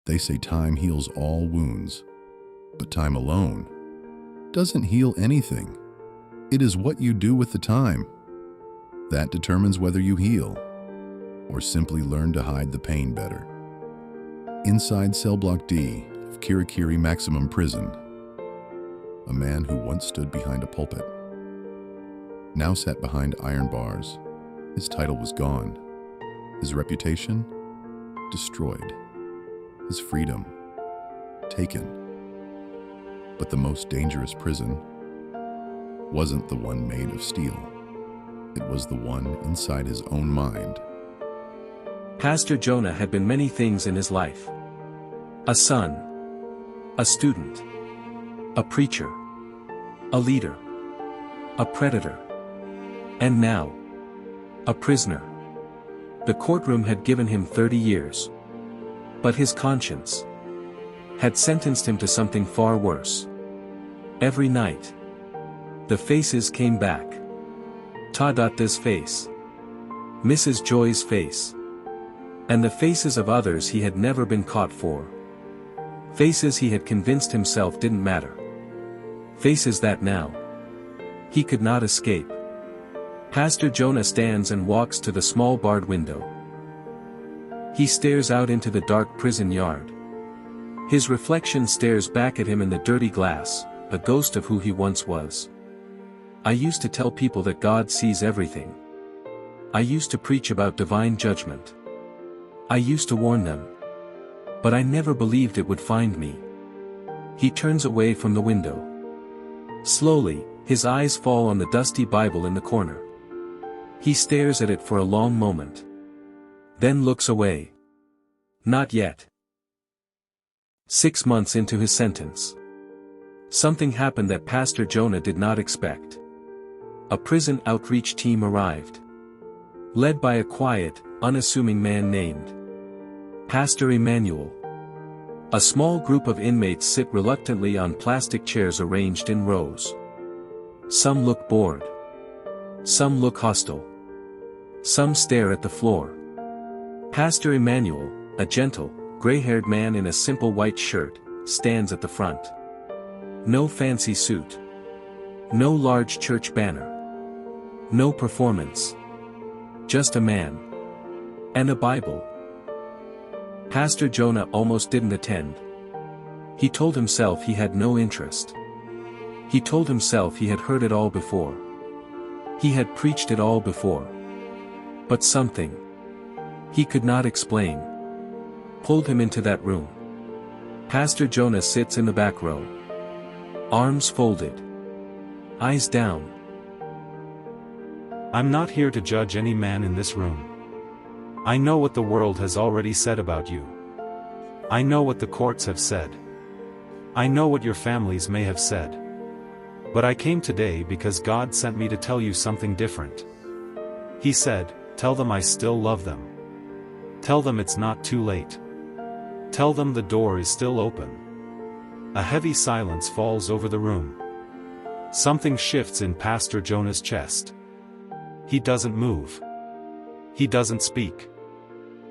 They say time heals all wounds, but time alone doesn't heal anything. It is what you do with the time that determines whether you heal or simply learn to hide the pain better. Inside Cell Block D of Kirikiri Maximum Prison, a man who once stood behind a pulpit now sat behind iron bars. His title was gone, his reputation destroyed, his freedom taken. But the most dangerous prison wasn't the one made of steel. It was the one inside his own mind. Pastor Jonah had been many things in his life. A son, a student, a preacher, a leader, a predator, and now, a prisoner. The courtroom had given him 30 years. But his conscience had sentenced him to something far worse. Every night, the faces came back. Tade's face, Mrs. Joy's face, and the faces of others he had never been caught for. Faces he had convinced himself didn't matter. Faces that now he could not escape. Pastor Jonah stands and walks to the small barred window. He stares out into the dark prison yard. His reflection stares back at him in the dirty glass, a ghost of who he once was. I used to tell people that God sees everything. I used to preach about divine judgment. I used to warn them. But I never believed it would find me. He turns away from the window. Slowly, his eyes fall on the dusty Bible in the corner. He stares at it for a long moment. Then looks away. Not yet. 6 months into his sentence, something happened that Pastor Jonah did not expect. A prison outreach team arrived, led by a quiet, unassuming man named Pastor Emmanuel. A small group of inmates sit reluctantly on plastic chairs arranged in rows. Some look bored. Some look hostile. Some stare at the floor. Pastor Emmanuel, a gentle, gray-haired man in a simple white shirt, stands at the front. No fancy suit. No large church banner. No performance. Just a man. And a Bible. Pastor Jonah almost didn't attend. He told himself he had no interest. He told himself he had heard it all before. He had preached it all before. But something he could not explain pulled him into that room. Pastor Jonah sits in the back row. Arms folded. Eyes down. I'm not here to judge any man in this room. I know what the world has already said about you. I know what the courts have said. I know what your families may have said. But I came today because God sent me to tell you something different. He said, tell them I still love them. Tell them it's not too late. Tell them the door is still open. A heavy silence falls over the room. Something shifts in Pastor Jonah's chest. He doesn't move. He doesn't speak.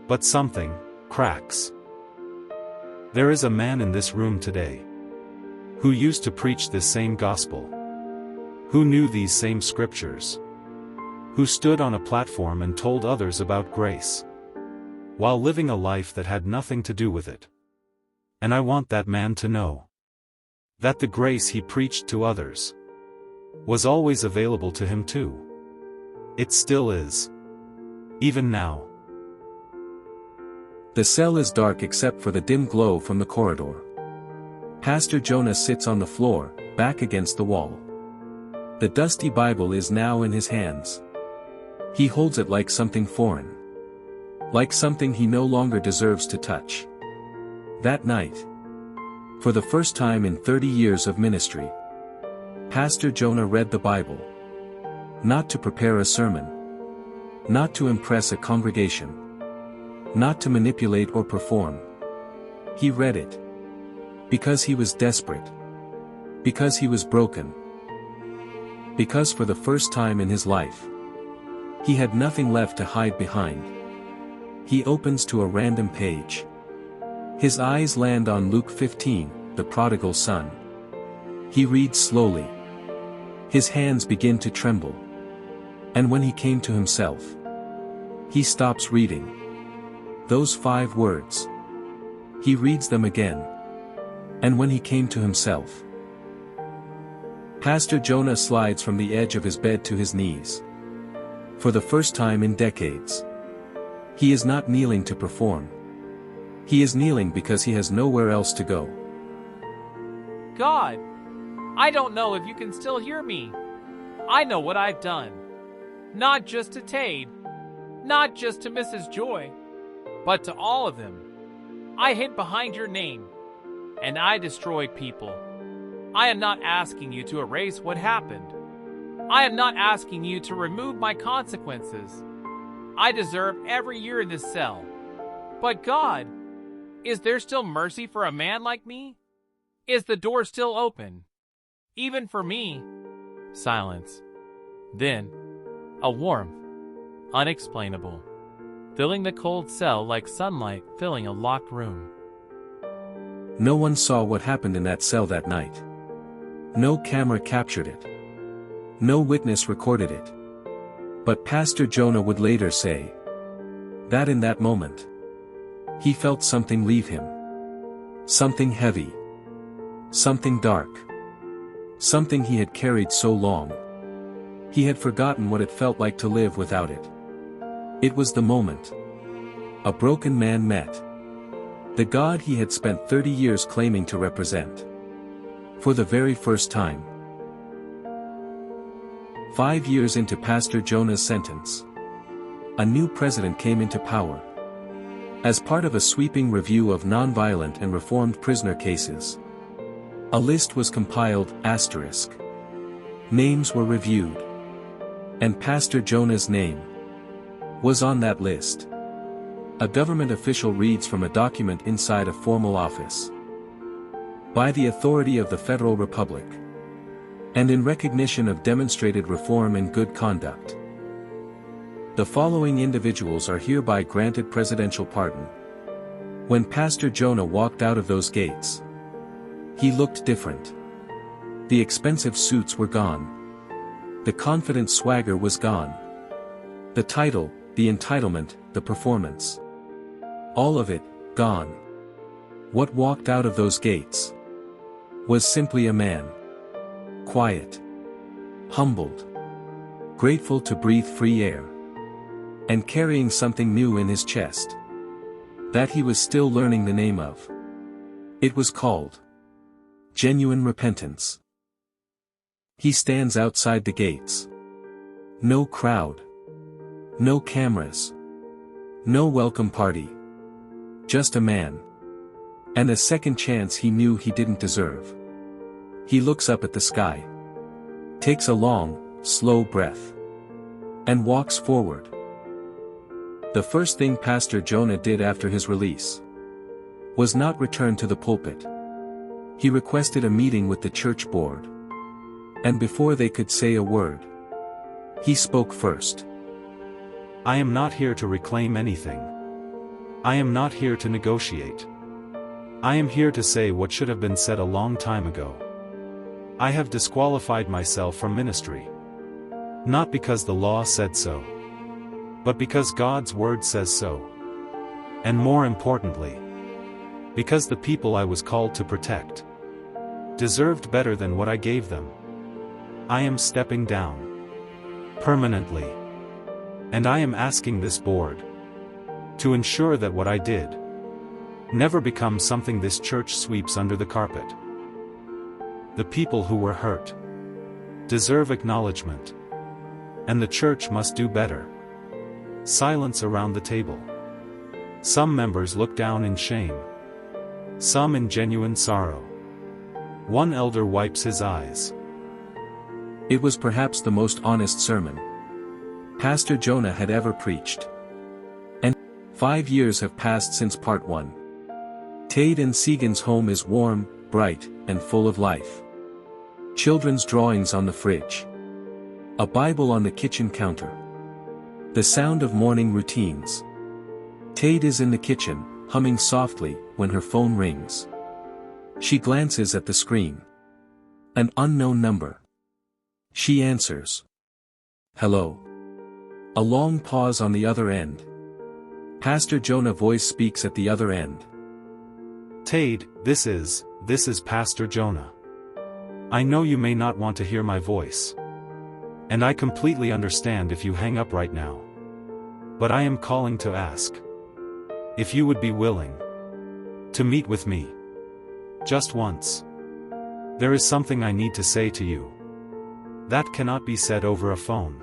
But something cracks. There is a man in this room today who used to preach this same gospel, who knew these same scriptures, who stood on a platform and told others about grace, while living a life that had nothing to do with it. And I want that man to know that the grace he preached to others was always available to him too. It still is. Even now. The cell is dark except for the dim glow from the corridor. Pastor Jonah sits on the floor, back against the wall. The dusty Bible is now in his hands. He holds it like something foreign. Like something he no longer deserves to touch. That night, for the first time in 30 years of ministry, Pastor Jonah read the Bible. Not to prepare a sermon. Not to impress a congregation. Not to manipulate or perform. He read it because he was desperate. Because he was broken. Because for the first time in his life, he had nothing left to hide behind. He opens to a random page. His eyes land on Luke 15, the prodigal son. He reads slowly. His hands begin to tremble. And when he came to himself, he stops reading. Those 5 words. He reads them again. And when he came to himself. Pastor Jonah slides from the edge of his bed to his knees. For the first time in decades. He is not kneeling to perform. He is kneeling because he has nowhere else to go. God, I don't know if you can still hear me. I know what I've done. Not just to Tade, not just to Mrs. Joy, but to all of them. I hid behind your name, and I destroyed people. I am not asking you to erase what happened. I am not asking you to remove my consequences. I deserve every year in this cell. But God, is there still mercy for a man like me? Is the door still open? Even for me? Silence. Then, a warmth, unexplainable, filling the cold cell like sunlight filling a locked room. No one saw what happened in that cell that night. No camera captured it. No witness recorded it. But Pastor Jonah would later say that in that moment, he felt something leave him. Something heavy. Something dark. Something he had carried so long. He had forgotten what it felt like to live without it. It was the moment a broken man met the God he had spent 30 years claiming to represent. For the very first time. 5 years into Pastor Jonah's sentence, a new president came into power. As part of a sweeping review of nonviolent and reformed prisoner cases, a list was compiled, asterisk. Names were reviewed. And Pastor Jonah's name was on that list. A government official reads from a document inside a formal office. By the authority of the Federal Republic, and in recognition of demonstrated reform and good conduct, the following individuals are hereby granted presidential pardon. When Pastor Jonah walked out of those gates, he looked different. The expensive suits were gone. The confident swagger was gone. The title, the entitlement, the performance. All of it, gone. What walked out of those gates was simply a man. Quiet. Humbled. Grateful to breathe free air. And carrying something new in his chest. That he was still learning the name of. It was called genuine repentance. He stands outside the gates. No crowd. No cameras. No welcome party. Just a man. And a second chance he knew he didn't deserve. He looks up at the sky. Takes a long, slow breath. And walks forward. The first thing Pastor Jonah did after his release was not return to the pulpit. He requested a meeting with the church board. And before they could say a word, he spoke first. I am not here to reclaim anything. I am not here to negotiate. I am here to say what should have been said a long time ago. I have disqualified myself from ministry. Not because the law said so, but because God's word says so. And more importantly, because the people I was called to protect deserved better than what I gave them. I am stepping down. Permanently. And I am asking this board to ensure that what I did never becomes something this church sweeps under the carpet. The people who were hurt deserve acknowledgement. And the church must do better. Silence around the table. Some members look down in shame. Some in genuine sorrow. One elder wipes his eyes. It was perhaps the most honest sermon Pastor Jonah had ever preached. And 5 years have passed since part 1. Tade and Segan's home is warm, bright, and full of life. Children's drawings on the fridge. A Bible on the kitchen counter. The sound of morning routines. Tade is in the kitchen, humming softly when her phone rings. She glances at the screen. An unknown number. She answers. Hello. A long pause on the other end. Pastor Jonah's voice speaks at the other end. Tade, this is Pastor Jonah. I know you may not want to hear my voice. And I completely understand if you hang up right now. But I am calling to ask if you would be willing to meet with me. Just once. There is something I need to say to you. That cannot be said over a phone.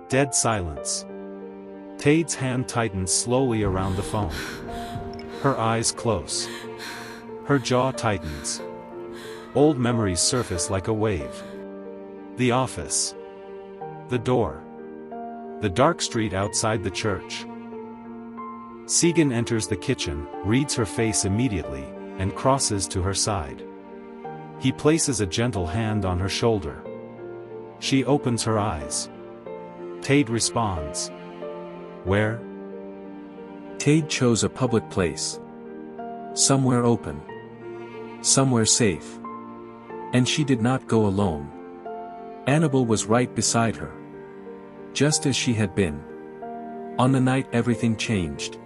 Dead silence. Tade's hand tightens slowly around the phone. Her eyes close. Her jaw tightens. Old memories surface like a wave. The office. The door. The dark street outside the church. Segan enters the kitchen, reads her face immediately, and crosses to her side. He places a gentle hand on her shoulder. She opens her eyes. Tade responds. Where? Tade chose a public place. Somewhere open. Somewhere safe. And she did not go alone. Annabelle was right beside her. Just as she had been. On the night everything changed.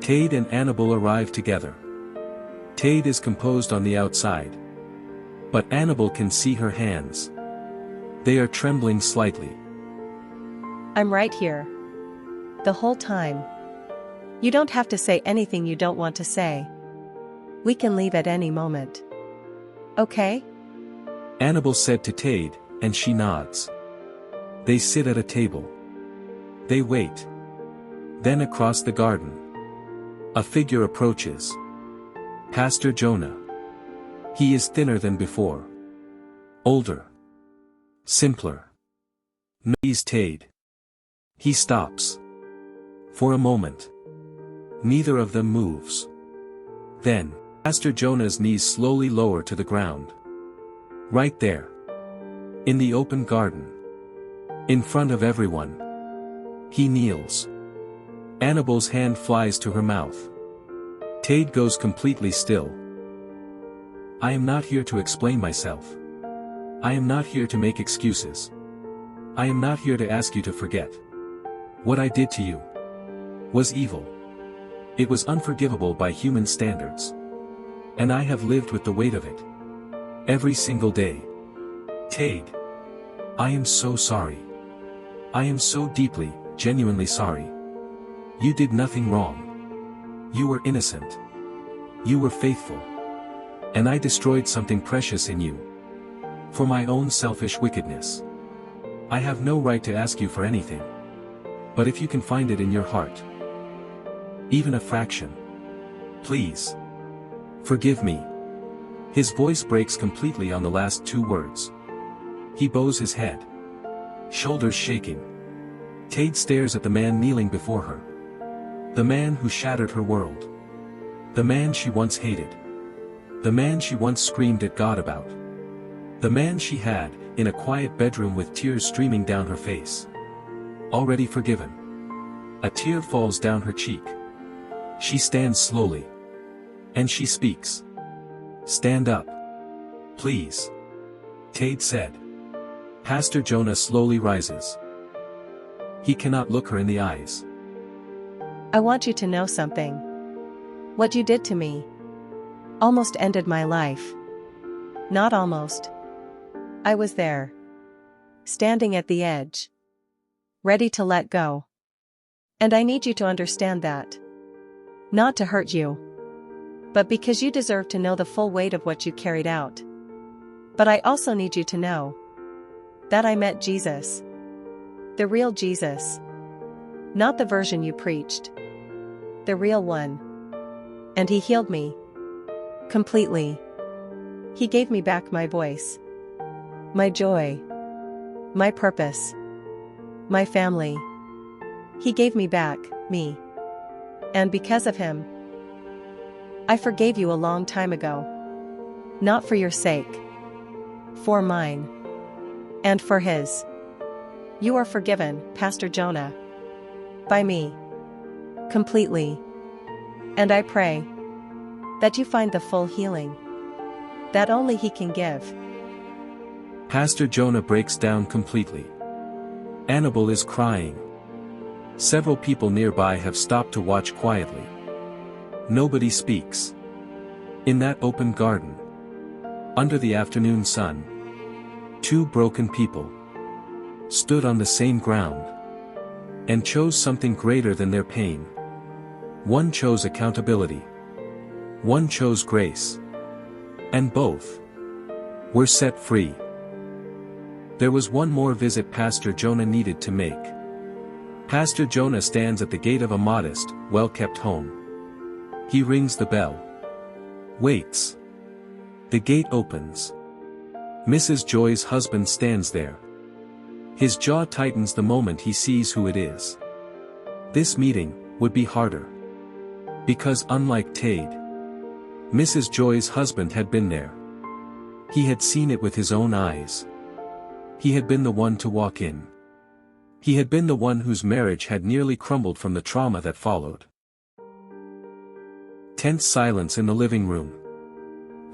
Tade and Annabelle arrived together. Tade is composed on the outside. But Annabelle can see her hands. They are trembling slightly. I'm right here. The whole time. You don't have to say anything you don't want to say. We can leave at any moment. Okay? Annabelle said to Tade, and she nods. They sit at a table. They wait. Then across the garden. A figure approaches. Pastor Jonah. He is thinner than before. Older. Simpler. He's Tade. He stops. For a moment. Neither of them moves. Then, Pastor Jonah's knees slowly lower to the ground. Right there. In the open garden. In front of everyone. He kneels. Annabelle's hand flies to her mouth. Tade goes completely still. I am not here to explain myself. I am not here to make excuses. I am not here to ask you to forget. What I did to you was evil. It was unforgivable by human standards. And I have lived with the weight of it. Every single day. Tade. I am so sorry. I am so deeply, genuinely sorry. You did nothing wrong. You were innocent. You were faithful. And I destroyed something precious in you. For my own selfish wickedness. I have no right to ask you for anything. But if you can find it in your heart, even a fraction, please, forgive me. His voice breaks completely on the last two words. He bows his head. Shoulders shaking. Tade stares at the man kneeling before her. The man who shattered her world. The man she once hated. The man she once screamed at God about. The man she had, in a quiet bedroom with tears streaming down her face. Already forgiven. A tear falls down her cheek. She stands slowly. And she speaks. Stand up. Please. Tade said. Pastor Jonah slowly rises. He cannot look her in the eyes. I want you to know something. What you did to me almost ended my life. Not almost. I was there. Standing at the edge. Ready to let go. And I need you to understand that. Not to hurt you. But because you deserve to know the full weight of what you carried out. But I also need you to know that I met Jesus. The real Jesus. Not the version you preached. The real one. And he healed me. Completely. He gave me back my voice. My joy. My purpose. My family. He gave me back, me. And because of him, I forgave you a long time ago. Not for your sake. For mine. And for his. You are forgiven, Pastor Jonah. By me. Completely. And I pray that you find the full healing that only He can give. Pastor Jonah breaks down completely. Annabel is crying. Several people nearby have stopped to watch quietly. Nobody speaks. In that open garden, under the afternoon sun, two broken people stood on the same ground and chose something greater than their pain. One chose accountability. One chose grace. And both were set free. There was one more visit Pastor Jonah needed to make. Pastor Jonah stands at the gate of a modest, well-kept home. He rings the bell. Waits. The gate opens. Mrs. Joy's husband stands there. His jaw tightens the moment he sees who it is. This meeting would be harder. Because unlike Tade, Mrs. Joy's husband had been there. He had seen it with his own eyes. He had been the one to walk in. He had been the one whose marriage had nearly crumbled from the trauma that followed. Tense silence in the living room.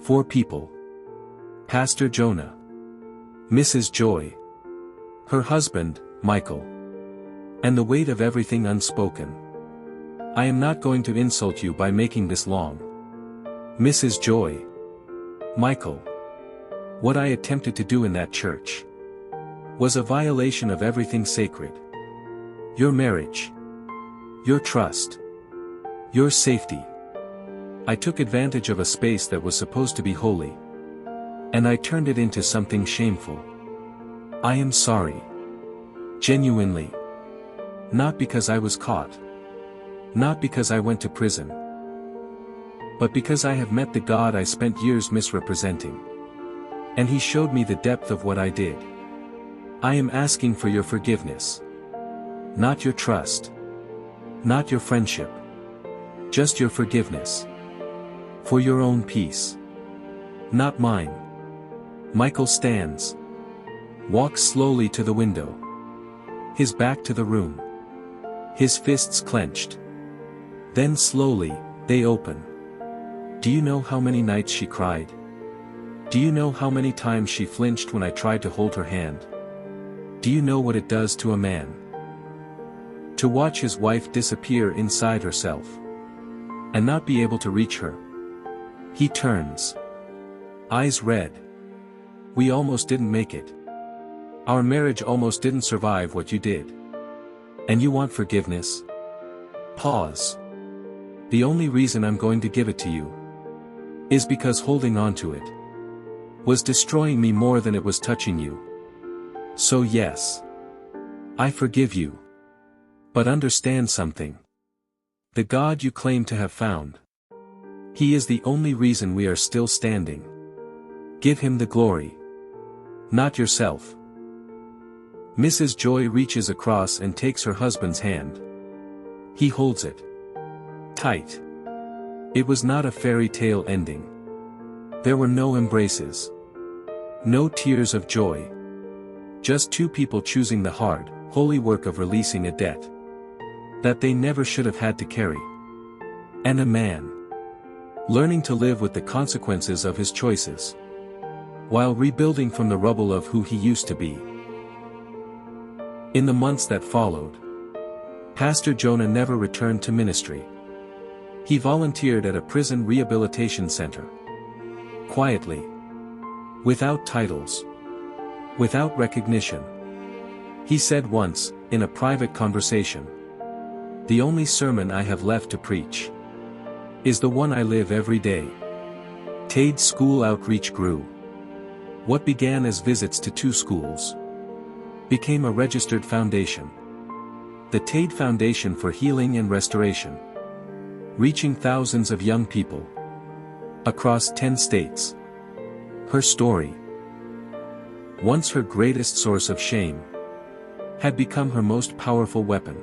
4 people. Pastor Jonah. Mrs. Joy. Her husband, Michael. And the weight of everything unspoken. I am not going to insult you by making this long. Mrs. Joy. Michael. What I attempted to do in that church was a violation of everything sacred. Your marriage. Your trust. Your safety. I took advantage of a space that was supposed to be holy. And I turned it into something shameful. I am sorry. Genuinely. Not because I was caught. Not because I went to prison. But because I have met the God I spent years misrepresenting. And He showed me the depth of what I did. I am asking for your forgiveness. Not your trust. Not your friendship. Just your forgiveness. For your own peace. Not mine. Michael stands. Walks slowly to the window. His back to the room. His fists clenched. Then slowly, they open. Do you know how many nights she cried? Do you know how many times she flinched when I tried to hold her hand? Do you know what it does to a man to watch his wife disappear inside herself and not be able to reach her? He turns. Eyes red. We almost didn't make it. Our marriage almost didn't survive what you did. And you want forgiveness? Pause. The only reason I'm going to give it to you is because holding on to it was destroying me more than it was touching you. So yes, I forgive you. But understand something. The God you claim to have found, He is the only reason we are still standing. Give Him the glory. Not yourself. Mrs. Joy reaches across and takes her husband's hand. He holds it tight. It was not a fairy tale ending. There were no embraces. No tears of joy. Just 2 people choosing the hard, holy work of releasing a debt that they never should have had to carry. And a man learning to live with the consequences of his choices while rebuilding from the rubble of who he used to be. In the months that followed, Pastor Jonah never returned to ministry. He volunteered at a prison rehabilitation center. Quietly. Without titles. Without recognition. He said once, in a private conversation, "The only sermon I have left to preach is the one I live every day." Tade's school outreach grew. What began as visits to 2 schools became a registered foundation. The Tade Foundation for Healing and Restoration. Reaching thousands of young people across 10 states. Her story, once her greatest source of shame, had become her most powerful weapon.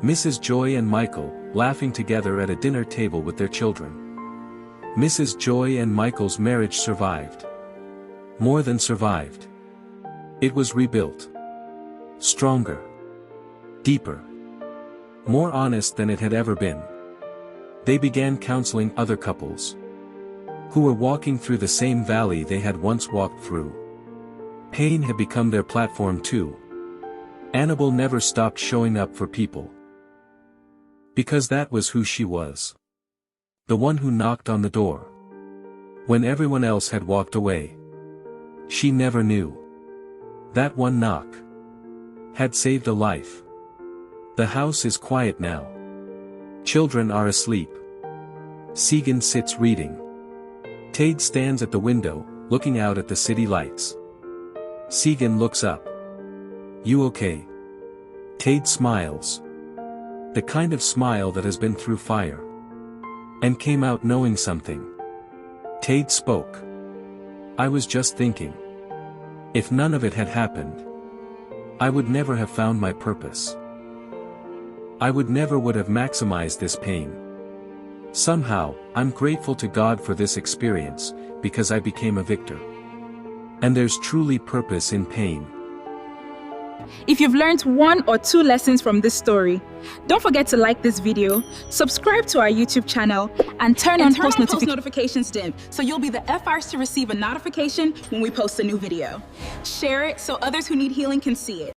Mrs. Joy and Michael, laughing together at a dinner table with their children. Mrs. Joy and Michael's marriage survived. More than survived. It was rebuilt. Stronger. Deeper. More honest than it had ever been. They began counseling other couples who were walking through the same valley they had once walked through. Pain had become their platform too. Annabelle never stopped showing up for people, because that was who she was. The one who knocked on the door when everyone else had walked away. She never knew that one knock had saved a life. The house is quiet now. Children are asleep. Segan sits reading. Tade stands at the window, looking out at the city lights. Segan looks up. "You okay?" Tade smiles. The kind of smile that has been through fire and came out knowing something. Tade spoke. "I was just thinking. If none of it had happened, I would never have found my purpose. I would have maximized this pain. Somehow, I'm grateful to God for this experience, because I became a victor. And there's truly purpose in pain." If you've learned 1 or 2 lessons from this story, don't forget to like this video, subscribe to our YouTube channel, and turn on post notifications dim so you'll be the first to receive a notification when we post a new video. Share it so others who need healing can see it.